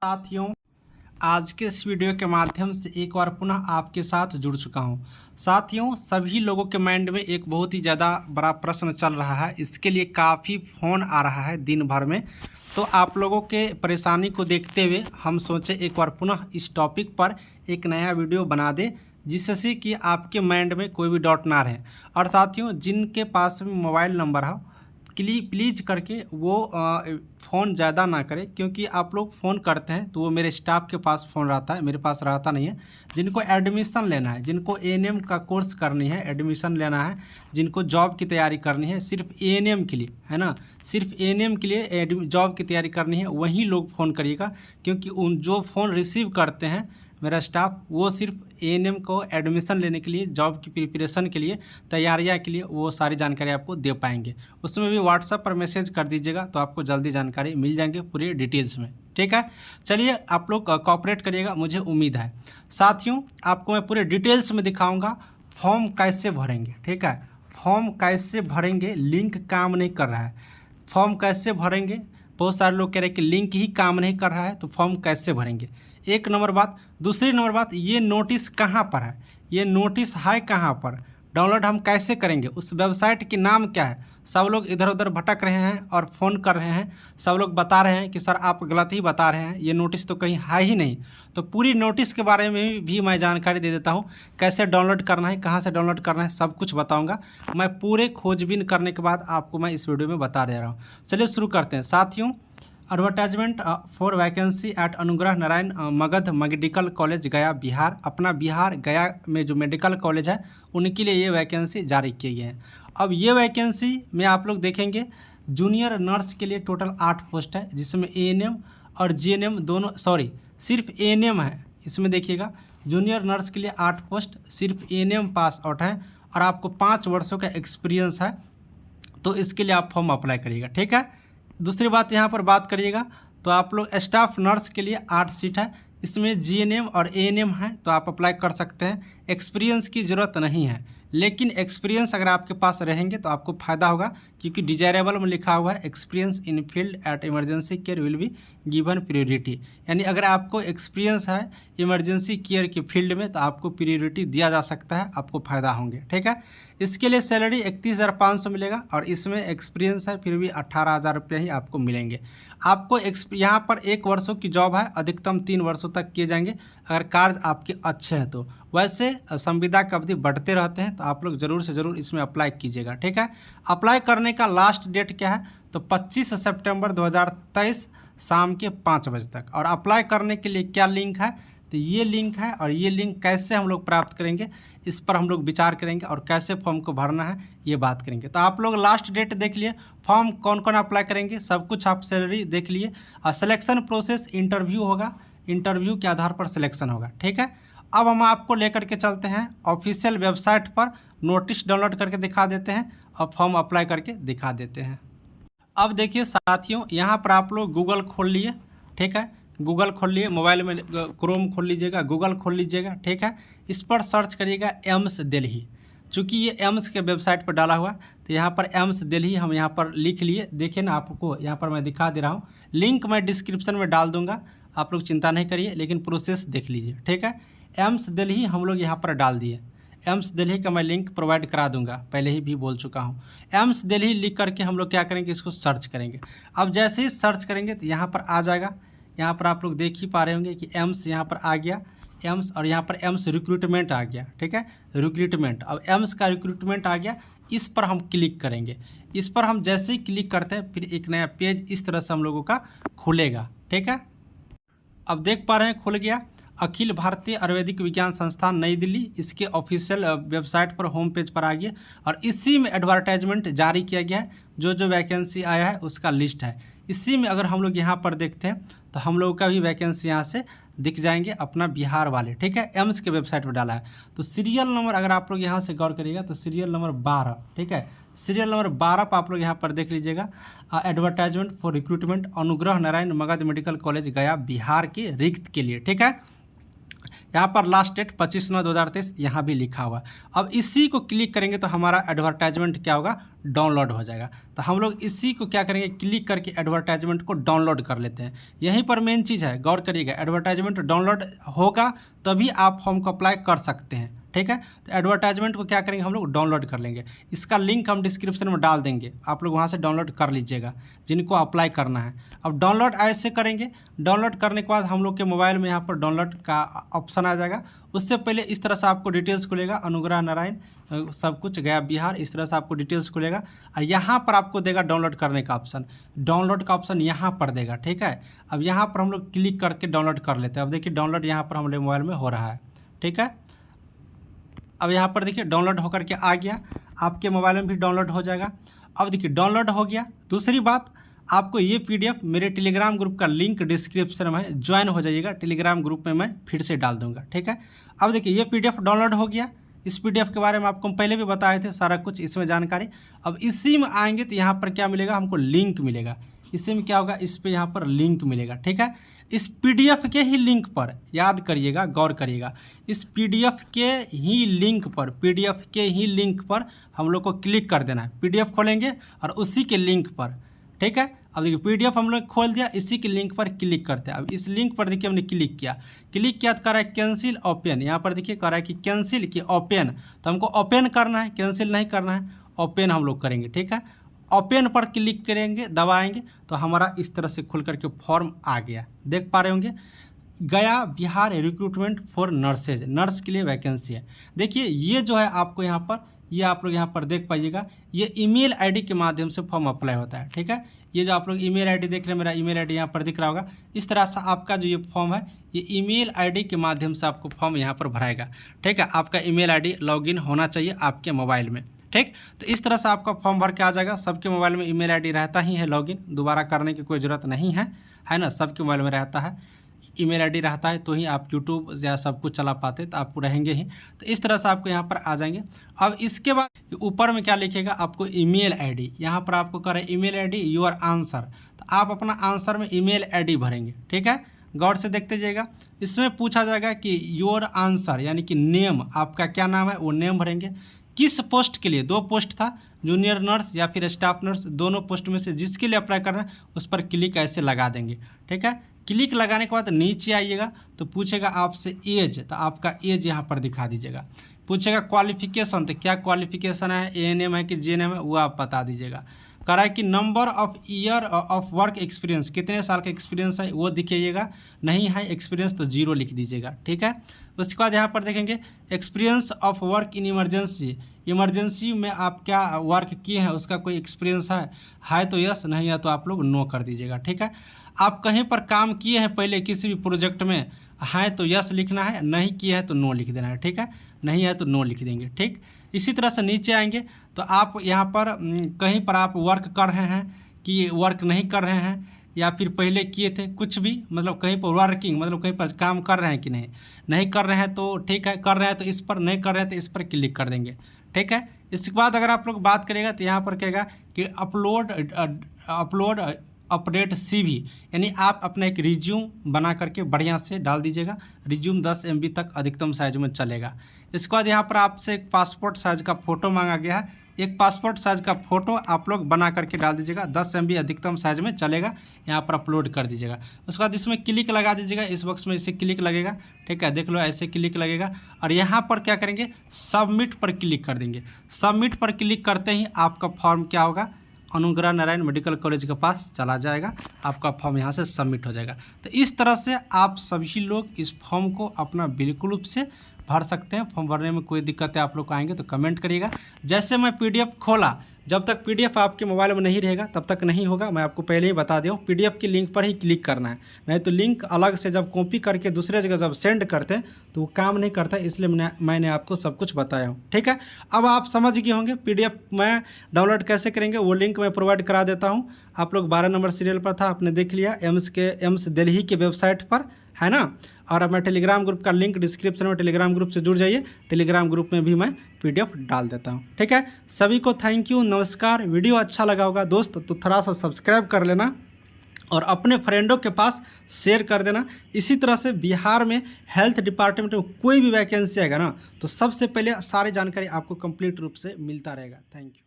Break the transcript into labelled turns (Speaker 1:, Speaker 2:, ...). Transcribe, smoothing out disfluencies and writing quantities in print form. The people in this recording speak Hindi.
Speaker 1: साथियों, आज के इस वीडियो के माध्यम से एक बार पुनः आपके साथ जुड़ चुका हूं। साथियों, सभी लोगों के माइंड में एक बहुत ही ज़्यादा बड़ा प्रश्न चल रहा है। इसके लिए काफ़ी फ़ोन आ रहा है दिन भर में। तो आप लोगों के परेशानी को देखते हुए हम सोचे एक बार पुनः इस टॉपिक पर एक नया वीडियो बना दें, जिससे कि आपके माइंड में कोई भी डाउट ना रहे। और साथियों, जिनके पास में मोबाइल नंबर हो प्लीज़ करके वो फ़ोन ज़्यादा ना करें, क्योंकि आप लोग फ़ोन करते हैं तो वो मेरे स्टाफ के पास फ़ोन रहता है, मेरे पास रहता नहीं है। जिनको एडमिशन लेना है, जिनको एएनएम का कोर्स करनी है, एडमिशन लेना है, जिनको जॉब की तैयारी करनी है, सिर्फ एएनएम के लिए, है ना, सिर्फ एएनएम के लिए जॉब की तैयारी करनी है, वही लोग फ़ोन करिएगा। क्योंकि उन जो फ़ोन रिसीव करते हैं मेरा स्टाफ, वो सिर्फ एएनएम को एडमिशन लेने के लिए, जॉब की प्रिपरेशन के लिए, तैयारियां के लिए वो सारी जानकारी आपको दे पाएंगे। उसमें भी व्हाट्सएप पर मैसेज कर दीजिएगा तो आपको जल्दी जानकारी मिल जाएंगे पूरी डिटेल्स में। ठीक है, चलिए आप लोग कॉपरेट करिएगा, मुझे उम्मीद है। साथियों, आपको मैं पूरे डिटेल्स में दिखाऊँगा फॉर्म कैसे भरेंगे। ठीक है, फॉर्म कैसे भरेंगे, लिंक काम नहीं कर रहा है। फॉर्म कैसे भरेंगे, बहुत सारे लोग कह रहे हैं कि लिंक ही काम नहीं कर रहा है, तो फॉर्म कैसे भरेंगे, एक नंबर बात। दूसरी नंबर बात, ये नोटिस कहाँ पर है, ये नोटिस है कहाँ पर, डाउनलोड हम कैसे करेंगे, उस वेबसाइट के नाम क्या है। सब लोग इधर उधर भटक रहे हैं और फ़ोन कर रहे हैं। सब लोग बता रहे हैं कि सर आप गलत ही बता रहे हैं, ये नोटिस तो कहीं है ही नहीं। तो पूरी नोटिस के बारे में भी मैं जानकारी दे देता हूँ, कैसे डाउनलोड करना है, कहाँ से डाउनलोड करना है, सब कुछ बताऊँगा मैं। पूरे खोजबीन करने के बाद आपको मैं इस वीडियो में बता दे रहा हूँ। चलिए शुरू करते हैं। साथियों, advertisement for vacancy eight Anugrah Narayan Magadh medical college गया बिहार। अपना बिहार गया में जो मेडिकल कॉलेज है उनके लिए ये वैकेंसी जारी किए गए हैं। अब ये वैकेंसी में आप लोग देखेंगे जूनियर नर्स के लिए टोटल 8 पोस्ट है, जिसमें एएनएम और जीएनएम दोनों, सॉरी सिर्फ एएनएम है इसमें। देखिएगा, जूनियर नर्स के लिए 8 पोस्ट, सिर्फ एएनएम पास आउट है और आपको 5 वर्षों का एक्सपीरियंस है, तो इसके लिए आप फॉर्म अप्लाई करिएगा। ठीक है, दूसरी बात यहाँ पर बात करिएगा तो आप लोग स्टाफ नर्स के लिए 8 सीट है, इसमें जीएनएम और एएनएम है, तो आप अप्लाई कर सकते हैं। एक्सपीरियंस की ज़रूरत नहीं है, लेकिन एक्सपीरियंस अगर आपके पास रहेंगे तो आपको फ़ायदा होगा, क्योंकि डिजायरेबल में लिखा हुआ है experience in field at emergency care will be given priority. यानी अगर आपको एक्सपीरियंस है इमरजेंसी केयर के फील्ड में तो आपको प्रायोरिटी दिया जा सकता है, आपको फ़ायदा होंगे। ठीक है, इसके लिए सैलरी 31,500 मिलेगा और इसमें एक्सपीरियंस है फिर भी 18,000 रुपये ही आपको मिलेंगे। आपको यहाँ पर 1 वर्षों की जॉब है, अधिकतम 3 वर्षों तक किए जाएंगे अगर कार्य आपके अच्छे हैं तो। वैसे संविदा की अवधि बढ़ते रहते हैं, तो आप लोग ज़रूर से ज़रूर इसमें अप्लाई कीजिएगा। ठीक है, अप्लाई करने का लास्ट डेट क्या है, तो 25 सितंबर 2023 शाम के 5 बजे तक। और अप्लाई करने के लिए क्या लिंक है, तो ये लिंक है, और ये लिंक कैसे हम लोग प्राप्त करेंगे इस पर हम लोग विचार करेंगे, और कैसे फॉर्म को भरना है ये बात करेंगे। तो आप लोग लास्ट डेट देख लिए, फॉर्म कौन कौन अप्लाई करेंगे सब कुछ आप सैलरी देख लिए। और सिलेक्शन प्रोसेस इंटरव्यू होगा, इंटरव्यू के आधार पर सिलेक्शन होगा। ठीक है, अब हम आपको लेकर के चलते हैं ऑफिशियल वेबसाइट पर, नोटिस डाउनलोड करके दिखा देते हैं और फॉर्म अप्लाई करके दिखा देते हैं। अब देखिए साथियों, यहाँ पर आप लोग गूगल खोल लिए। ठीक है, गूगल खोल लिए, मोबाइल में क्रोम खोल लीजिएगा, गूगल खोल लीजिएगा। ठीक है, इस पर सर्च करिएगा एम्स दिल्ली। चूँकि ये एम्स के वेबसाइट पर डाला हुआ तो यहाँ पर एम्स दिल्ली हम यहाँ पर लिख लिए। देखिए ना, आपको यहाँ पर मैं दिखा दे रहा हूँ, लिंक मैं डिस्क्रिप्शन में डाल दूँगा, आप लोग चिंता नहीं करिए, लेकिन प्रोसेस देख लीजिए। ठीक है, एम्स दिल्ली हम लोग यहाँ पर डाल दिए। एम्स दिल्ली का मैं लिंक प्रोवाइड करा दूंगा, पहले ही भी बोल चुका हूँ। एम्स दिल्ली लिख करके हम लोग क्या करेंगे, इसको सर्च करेंगे। अब जैसे ही सर्च करेंगे तो यहाँ पर आ जाएगा, यहाँ पर आप लोग देख ही पा रहे होंगे कि एम्स यहाँ पर आ गया, एम्स, और यहाँ पर एम्स रिक्रूटमेंट आ गया। ठीक है, रिक्रूटमेंट, अब एम्स का रिक्रूटमेंट आ गया, इस पर हम क्लिक करेंगे। इस पर हम जैसे ही क्लिक करते हैं फिर एक नया पेज इस तरह से हम लोगों का खुलेगा। ठीक है, अब देख पा रहे हैं खुल गया, अखिल भारतीय आयुर्वेदिक विज्ञान संस्थान नई दिल्ली, इसके ऑफिशियल वेबसाइट पर होम पेज पर आ गया, और इसी में एडवर्टाइजमेंट जारी किया गया है। जो जो वैकेंसी आया है उसका लिस्ट है इसी में। अगर हम लोग यहाँ पर देखते हैं तो हम लोगों का भी वैकेंसी यहाँ से दिख जाएंगे, अपना बिहार वाले। ठीक है, एम्स के वेबसाइट पर डाला है। तो सीरियल नंबर अगर आप लोग यहाँ से गौर करिएगा तो सीरियल नंबर 12, ठीक है, सीरियल नंबर 12 पर आप लोग यहाँ पर देख लीजिएगा, advertisement for recruitment Anugrah Narayan Magadh medical college गया बिहार के रिक्त के लिए। ठीक है, यहाँ पर लास्ट डेट 25/9/2023 यहाँ भी लिखा हुआ है। अब इसी को क्लिक करेंगे तो हमारा एडवर्टाइजमेंट क्या होगा, डाउनलोड हो जाएगा। तो हम लोग इसी को क्या करेंगे, क्लिक करके एडवर्टाइजमेंट को डाउनलोड कर लेते हैं। यहीं पर मेन चीज़ है, गौर करिएगा, एडवर्टाइजमेंट डाउनलोड होगा तभी आप फॉर्म को अप्लाई कर सकते हैं, ठीक है। तो एडवर्टाइजमेंट को क्या करेंगे, हम लोग डाउनलोड कर लेंगे। इसका लिंक हम डिस्क्रिप्शन में डाल देंगे, आप लोग वहाँ से डाउनलोड कर लीजिएगा जिनको अप्लाई करना है। अब डाउनलोड ऐसे करेंगे, डाउनलोड करने के बाद हम लोग के मोबाइल में यहाँ पर डाउनलोड का ऑप्शन आ जाएगा। उससे पहले इस तरह से आपको डिटेल्स खुलेगा, अनुग्रह नारायण सब कुछ गया बिहार, इस तरह से आपको डिटेल्स खुलेगा और यहाँ पर आपको देगा डाउनलोड करने का ऑप्शन। डाउनलोड का ऑप्शन यहाँ पर देगा, ठीक है। अब यहाँ पर हम लोग क्लिक करके डाउनलोड कर लेते हैं। अब देखिए डाउनलोड यहाँ पर हमारे मोबाइल में हो रहा है, ठीक है। अब यहाँ पर देखिए डाउनलोड होकर के आ गया, आपके मोबाइल में भी डाउनलोड हो जाएगा। अब देखिए डाउनलोड हो गया। दूसरी बात, आपको ये पीडीएफ मेरे टेलीग्राम ग्रुप का लिंक डिस्क्रिप्शन में ज्वाइन हो जाइएगा, टेलीग्राम ग्रुप में मैं फिर से डाल दूंगा, ठीक है। अब देखिए ये पीडीएफ डाउनलोड हो गया। इस पीडीएफ के बारे में आपको हम पहले भी बताए थे सारा कुछ इसमें जानकारी। अब इसी में आएंगे तो यहाँ पर क्या मिलेगा, हमको लिंक मिलेगा। इसी में क्या होगा, इस पर यहाँ पर लिंक मिलेगा, ठीक है। इस पीडीएफ के ही लिंक पर, याद करिएगा, गौर करिएगा, इस पीडीएफ के ही लिंक पर, पीडीएफ के ही लिंक पर हम लोग को क्लिक कर देना है। पीडीएफ खोलेंगे और उसी के लिंक पर, ठीक है। अब देखिए पीडीएफ हम लोग खोल दिया, इसी के लिंक पर क्लिक करते हैं। अब इस लिंक पर देखिए हमने क्लिक किया तो कर रहा है कैंसिल ओपन। यहाँ पर देखिए कर रहा है कि कैंसिल कि ओपन, तो हमको ओपन करना है, कैंसिल नहीं करना है, ओपन हम लोग करेंगे, ठीक है। ओपन पर क्लिक करेंगे, दबाएंगे तो हमारा इस तरह से खुल करके फॉर्म आ गया, देख पा रहे होंगे। गया Bihar recruitment for nurses, nurse के लिए वैकेंसी है। देखिए ये जो है आपको यहाँ पर, ये आप लोग यहाँ पर देख पाइएगा, ये ईमेल आईडी के माध्यम से फॉर्म अप्लाई होता है, ठीक है। ये जो आप लोग ईमेल आईडी देख रहे हैं, मेरा ईमेल आईडी यहाँ पर दिख रहा होगा। इस तरह से आपका जो ये फॉर्म है, ये ईमेल आईडी के माध्यम से आपको फॉर्म यहाँ पर भराएगा, ठीक है। आपका ईमेल आईडी लॉगिन होना चाहिए आपके मोबाइल में, ठीक। तो इस तरह से आपका फॉर्म भर के आ जाएगा। सबके मोबाइल में ईमेल आईडी रहता ही है लॉगिन, दोबारा करने की कोई ज़रूरत नहीं है ना। सबके मोबाइल में रहता है, ईमेल आईडी रहता है तो ही आप यूट्यूब या सब कुछ चला पाते, तो आपको रहेंगे ही। तो इस तरह से आपको यहाँ पर आ जाएंगे। अब इसके बाद ऊपर में क्या लिखेगा, आपको ईमेल आईडी, यहाँ पर आपको कर ईमेल आईडी योर आंसर, तो आप अपना आंसर में ईमेल आईडी भरेंगे, ठीक है। गौर से देखते जाइएगा, इसमें पूछा जाएगा कि योर आंसर यानी कि नेम, आपका क्या नाम है वो नेम भरेंगे। किस पोस्ट के लिए, 2 पोस्ट था, जूनियर नर्स या फिर स्टाफ नर्स, दोनों पोस्ट में से जिसके लिए अप्लाई करना है उस पर क्लिक ऐसे लगा देंगे, ठीक है। क्लिक लगाने के बाद नीचे आइएगा तो पूछेगा आपसे एज, तो आपका एज यहाँ पर दिखा दीजिएगा। पूछेगा क्वालिफिकेशन, तो क्या क्वालिफिकेशन है, एएनएम है कि जीएनएम है, वो आप बता दीजिएगा। कह रहा है कि number of year of work experience, कितने साल का एक्सपीरियंस है वो दिखाइएगा। नहीं है एक्सपीरियंस तो 0 लिख दीजिएगा, ठीक है। उसके बाद यहाँ पर देखेंगे experience of work in emergency, emergency में आप क्या वर्क किए हैं उसका कोई एक्सपीरियंस है तो यस, नहीं है तो आप लोग नो कर दीजिएगा, ठीक है। आप कहीं पर काम किए हैं पहले किसी भी प्रोजेक्ट में, है तो यस लिखना है, नहीं किए हैं तो नो लिख देना है, ठीक है। नहीं है तो नो लिख देंगे, ठीक। इसी तरह से नीचे आएंगे तो आप यहाँ पर कहीं पर आप वर्क कर रहे हैं कि वर्क नहीं कर रहे हैं, या फिर पहले किए थे, कुछ भी, मतलब कहीं पर वर्किंग मतलब कहीं पर काम कर रहे हैं कि नहीं कर रहे हैं तो ठीक है, कर रहे हैं तो इस पर, नहीं कर रहे हैं तो इस पर क्लिक कर देंगे, ठीक है। इसके बाद अगर आप लोग बात करेगा तो यहाँ पर कहेगा कि अपलोड अपडेट सीवी, यानी आप अपना एक रिज्यूम बना करके बढ़िया से डाल दीजिएगा। रिज्यूम 10 MB तक अधिकतम साइज में चलेगा। इसके बाद यहाँ पर आपसे एक पासपोर्ट साइज का फ़ोटो मांगा गया है, एक पासपोर्ट साइज का फ़ोटो आप लोग बना करके डाल दीजिएगा। 10 MB अधिकतम साइज में चलेगा, यहाँ पर अपलोड कर दीजिएगा। उसके बाद इसमें क्लिक लगा दीजिएगा, इस बॉक्स में इसे क्लिक लगेगा, ठीक है, देख लो ऐसे क्लिक लगेगा। और यहाँ पर क्या करेंगे, सबमिट पर क्लिक कर देंगे। सबमिट पर क्लिक करते ही आपका फॉर्म क्या होगा, अनुग्रह नारायण मेडिकल कॉलेज के पास चला जाएगा, आपका फॉर्म यहाँ से सबमिट हो जाएगा। तो इस तरह से आप सभी लोग इस फॉर्म को अपना बिल्कुल रूप से भर सकते हैं। फॉर्म भरने में कोई दिक्कतें आप लोग को आएंगे तो कमेंट करिएगा। जैसे मैं पीडीएफ खोला, जब तक पीडीएफ आपके मोबाइल में नहीं रहेगा तब तक नहीं होगा, मैं आपको पहले ही बता दिया हूँ। पीडीएफ की लिंक पर ही क्लिक करना है, नहीं तो लिंक अलग से जब कॉपी करके दूसरे जगह जब सेंड करते हैं तो वो काम नहीं करता, इसलिए मैंने आपको सब कुछ बताया हूँ, ठीक है। अब आप समझ गए होंगे पीडीएफ में डाउनलोड कैसे करेंगे, वो लिंक मैं प्रोवाइड करा देता हूँ। आप लोग 12 नंबर सीरियल पर था, आपने देख लिया, एम्स दिल्ली के वेबसाइट पर है ना। और मैं टेलीग्राम ग्रुप का लिंक डिस्क्रिप्शन में, टेलीग्राम ग्रुप से जुड़ जाइए, टेलीग्राम ग्रुप में भी मैं पीडीएफ डाल देता हूँ, ठीक है। सभी को थैंक यू, नमस्कार। वीडियो अच्छा लगा होगा दोस्त तो थोड़ा सा सब्सक्राइब कर लेना और अपने फ्रेंडों के पास शेयर कर देना। इसी तरह से बिहार में हेल्थ डिपार्टमेंट में कोई भी वैकेंसी आएगा ना, तो सबसे पहले सारी जानकारी आपको कंप्लीट रूप से मिलता रहेगा। Thank you.